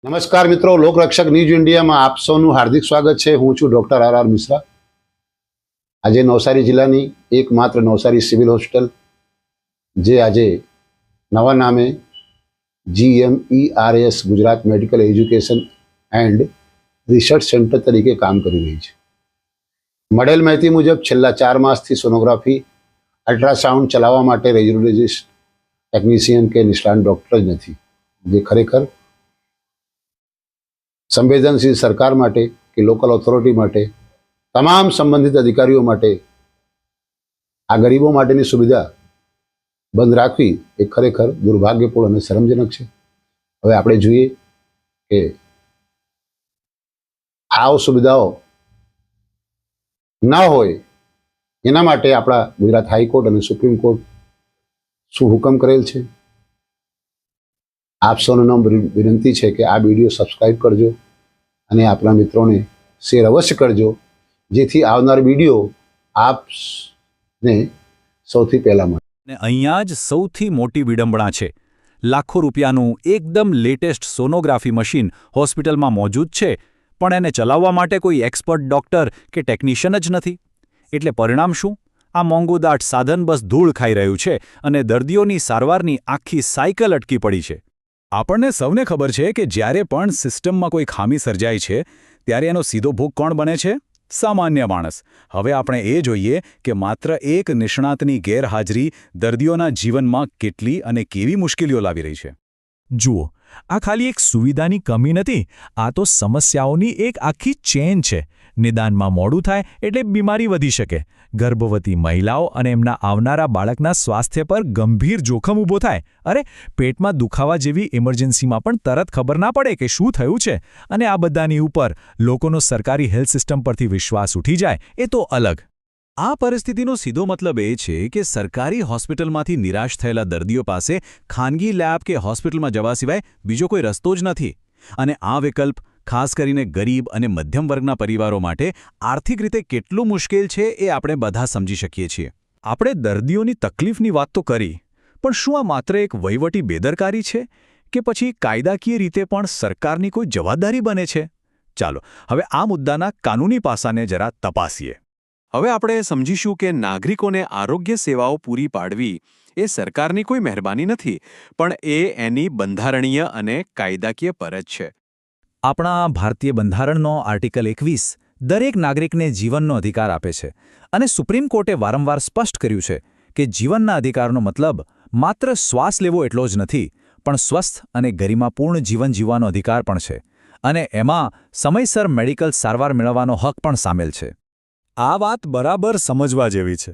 નમસ્કાર મિત્રો, લોકરક્ષક ન્યૂઝ ઇન્ડિયામાં આપ સૌનું હાર્દિક સ્વાગત છે। હું છું ડૉક્ટર આર મિશ્રા। આજે નવસારી જિલ્લાની એકમાત્ર નવસારી સિવિલ હોસ્પિટલ, જે આજે નવા નામે GMERS Gujarat medical education and research centre તરીકે કામ કરી રહી છે। મળેલ માહિતી મુજબ છેલ્લા 4 માસથી સોનોગ્રાફી, અલ્ટ્રાસાઉન્ડ ચલાવવા માટે રેડિયોલોજિસ્ટ, ટેકનિશિયન કે નિષ્ણાત ડૉક્ટર જ નથી, જે ખરેખર સંવેદનશીલ સરકાર માટે કે લોકલ ઓથોરિટી માટે, તમામ સંબંધિત અધિકારીઓ માટે આ ગરીબો માટેની સુવિધા બંધ રાખવી એ ખરેખર દુર્ભાગ્યપૂર્ણ અને શરમજનક છે। હવે આપણે જોઈએ કે આ સુવિધાઓ ન હોય એના માટે આપણા ગુજરાત હાઈકોર્ટ અને સુપ્રીમ કોર્ટ શું હુકમ કરેલ છે। આપ સૌનો વિનંતી છે કે આ વિડીયો સબસ્ક્રાઈબ કરજો અને આપણા મિત્રોને શેર અવશ્ય કરજો, જેથી આવનાર વિડીયો આપને સૌથી પહેલા મળે। અને અહીંયા જ સૌથી મોટી વિડંબણા છે, લાખો રૂપિયાનું એકદમ લેટેસ્ટ સોનોગ્રાફી મશીન હોસ્પિટલમાં મોજૂદ છે, પણ એને ચલાવવા માટે કોઈ એક્સપર્ટ ડૉક્ટર કે ટેકનિશિયન જ નથી। એટલે પરિણામ શું? આ મોંઘુદાટ સાધન બસ ધૂળ ખાઈ રહ્યું છે અને દર્દીઓની સારવારની આખી સાયકલ અટકી પડી છે। આપણને સૌને ખબર છે કે જ્યારે પણ સિસ્ટમમાં કોઈ ખામી સર્જાય છે ત્યારે એનો સીધો ભોગ કોણ બને છે? સામાન્ય માણસ। હવે આપણે એ જોઈએ કે માત્ર એક નિષ્ણાતની ગેરહાજરી દર્દીઓના જીવનમાં કેટલી અને કેવી મુશ્કેલીઓ લાવી રહી છે। જુઓ, આ ખાલી એક સુવિધાની કમી નથી, આ તો સમસ્યાઓની એક આખી ચેન છે। નિદાનમાં મોડું થાય એટલે બીમારી વધી શકે, ગર્ભવતી મહિલાઓ અને એમના આવનારા બાળકના સ્વાસ્થ્ય પર ગંભીર જોખમ ઊભો થાય, અરે પેટમાં દુખાવા જેવી ઇમરજન્સીમાં પણ તરત ખબર ના પડે કે શું થયું છે, અને આ બધાની ઉપર લોકોનો સરકારી હેલ્થ સિસ્ટમ પરથી વિશ્વાસ ઉઠી જાય એ તો અલગ। આ પરિસ્થિતિનો સીધો મતલબ એ છે કે સરકારી હોસ્પિટલમાંથી નિરાશ થયેલા દર્દીઓ પાસે ખાનગી લેબ કે હોસ્પિટલમાં જવા સિવાય બીજો કોઈ રસ્તો જ નથી, અને આ વિકલ્પ ખાસ કરીને ગરીબ અને મધ્યમ વર્ગના પરિવારો માટે આર્થિક રીતે કેટલું મુશ્કેલ છે એ આપણે બધા સમજી શકીએ છીએ। આપણે દર્દીઓની તકલીફની વાત તો કરી, પણ શું આ માત્ર એક વહીવટી બેદરકારી છે કે પછી કાયદાકીય રીતે પણ સરકારની કોઈ જવાબદારી બને છે? ચાલો હવે આ મુદ્દાના કાનૂની પાસાને જરા તપાસીએ। હવે આપણે સમજીશું કે નાગરિકોને આરોગ્ય સેવાઓ પૂરી પાડવી એ સરકારની કોઈ મહેરબાની નથી, પણ એ એની બંધારણીય અને કાયદાકીય ફરજ છે। આપણા ભારતીય બંધારણનો આર્ટિકલ 21 દરેક નાગરિકને જીવનનો અધિકાર આપે છે, અને સુપ્રીમ કોર્ટે વારંવાર સ્પષ્ટ કર્યું છે કે જીવનના અધિકારનો મતલબ માત્ર શ્વાસ લેવો એટલો જ નથી, પણ સ્વસ્થ અને ગરિમાપૂર્ણ જીવન જીવવાનો અધિકાર પણ છે, અને એમાં સમયસર મેડિકલ સારવાર મેળવવાનો હક પણ સામેલ છે। આ વાત બરાબર સમજવા જેવી છે।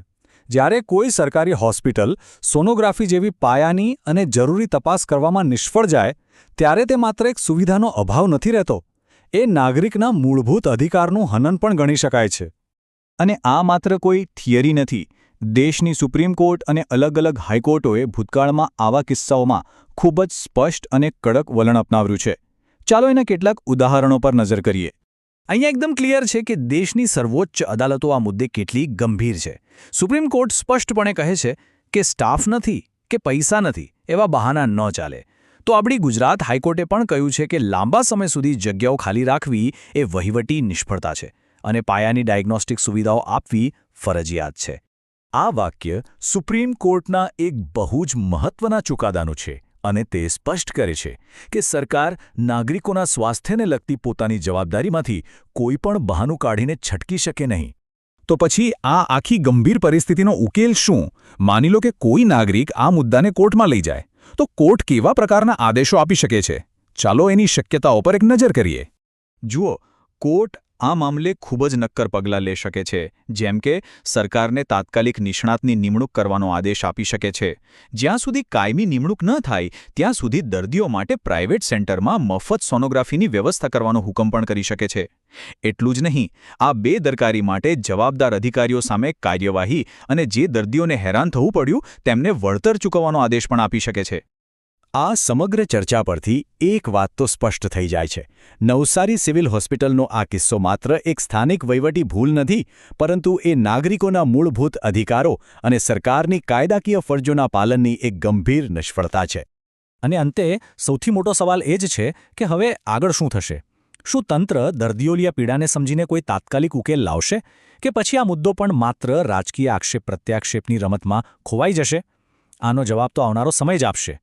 જ્યારે કોઈ સરકારી હોસ્પિટલ સોનોગ્રાફી જેવી પાયાની અને જરૂરી તપાસ કરવામાં નિષ્ફળ જાય, ત્યારે તે માત્ર એક સુવિધાનો અભાવ નથી રહેતો, એ નાગરિકના મૂળભૂત અધિકારનું હનન પણ ગણી શકાય છે। અને આ માત્ર કોઈ થિયરી નથી। દેશની સુપ્રીમ કોર્ટ અને અલગ અલગ હાઈકોર્ટોએ ભૂતકાળમાં આવા કિસ્સાઓમાં ખૂબ જ સ્પષ્ટ અને કડક વલણ અપનાવ્યું છે। ચાલો એના કેટલાક ઉદાહરણો પર નજર કરીએ। અહીંયા એકદમ ક્લિયર છે કે દેશની સર્વોચ્ચ અદાલતો આ મુદ્દે કેટલી ગંભીર છે। સુપ્રીમ કોર્ટ સ્પષ્ટપણે કહે છે કે સ્ટાફ નથી કે પૈસા નથી એવા બહાના ન ચાલે। તો આપણી ગુજરાત હાઈકોર્ટે પણ કહ્યું છે કે લાંબા સમય સુધી જગ્યાઓ ખાલી રાખવી એ વહીવટી નિષ્ફળતા છે, અને પાયાની ડાયગ્નોસ્ટિક સુવિધાઓ આપવી ફરજિયાત છે। આ વાક્ય સુપ્રીમ કોર્ટના એક બહુ જ મહત્વના ચુકાદાનું છે, અને તે સ્પષ્ટ કરે છે કે સરકાર નાગરિકોના સ્વાસ્થ્યને લગતી પોતાની જવાબદારીમાંથી કોઈ પણ બહાનું કાઢીને છટકી શકે નહીં। તો પછી આ આખી ગંભીર પરિસ્થિતિનો ઉકેલ શું? માની લો કે કોઈ નાગરિક આ મુદ્દાને કોર્ટમાં લઈ જાય, તો કોર્ટ કેવા પ્રકારના આદેશો આપી શકે છે? ચાલો એની શક્યતાઓ પર એક નજર કરીએ। જુઓ, કોર્ટ આ મામલે ખૂબ જ નક્કર પગલાં લઈ શકે છે, જેમ કે સરકારને તાત્કાલિક નિષ્ણાતની નિમણૂક કરવાનો આદેશ આપી શકે છે। જ્યાં સુધી કાયમી નિમણૂક ન થાય ત્યાં સુધી દર્દીઓ માટે પ્રાઇવેટ સેન્ટરમાં મફત સોનોગ્રાફીની વ્યવસ્થા કરવાનો હુકમ પણ કરી શકે છે। એટલું જ નહીં, આ બેદરકારી માટે જવાબદાર અધિકારીઓ સામે કાર્યવાહી અને જે દર્દીઓને હેરાન થવું પડ્યું તેમને વળતર ચૂકવવાનો આદેશ પણ આપી શકે છે। આ સમગ્ર ચર્ચા પરથી એક વાત તો સ્પષ્ટ થઈ જાય છે, નવસારી સિવિલ હોસ્પિટલનો આ કિસ્સો માત્ર એક સ્થાનિક વહીવટી ભૂલ નથી, પરંતુ એ નાગરિકોના મૂળભૂત અધિકારો અને સરકારની કાયદાકીય ફરજોના પાલનની એક ગંભીર નિષ્ફળતા છે। અને અંતે સૌથી મોટો સવાલ એ જ છે કે હવે આગળ શું થશે? શું તંત્ર દર્દીઓની આ પીડાને સમજીને કોઈ તાત્કાલિક ઉકેલ લાવશે કે પછી આ મુદ્દો પણ માત્ર રાજકીય આક્ષેપ પ્રત્યાક્ષેપની રમતમાં ખોવાઈ જશે? આનો જવાબ તો આવનારો સમય જ આપશે.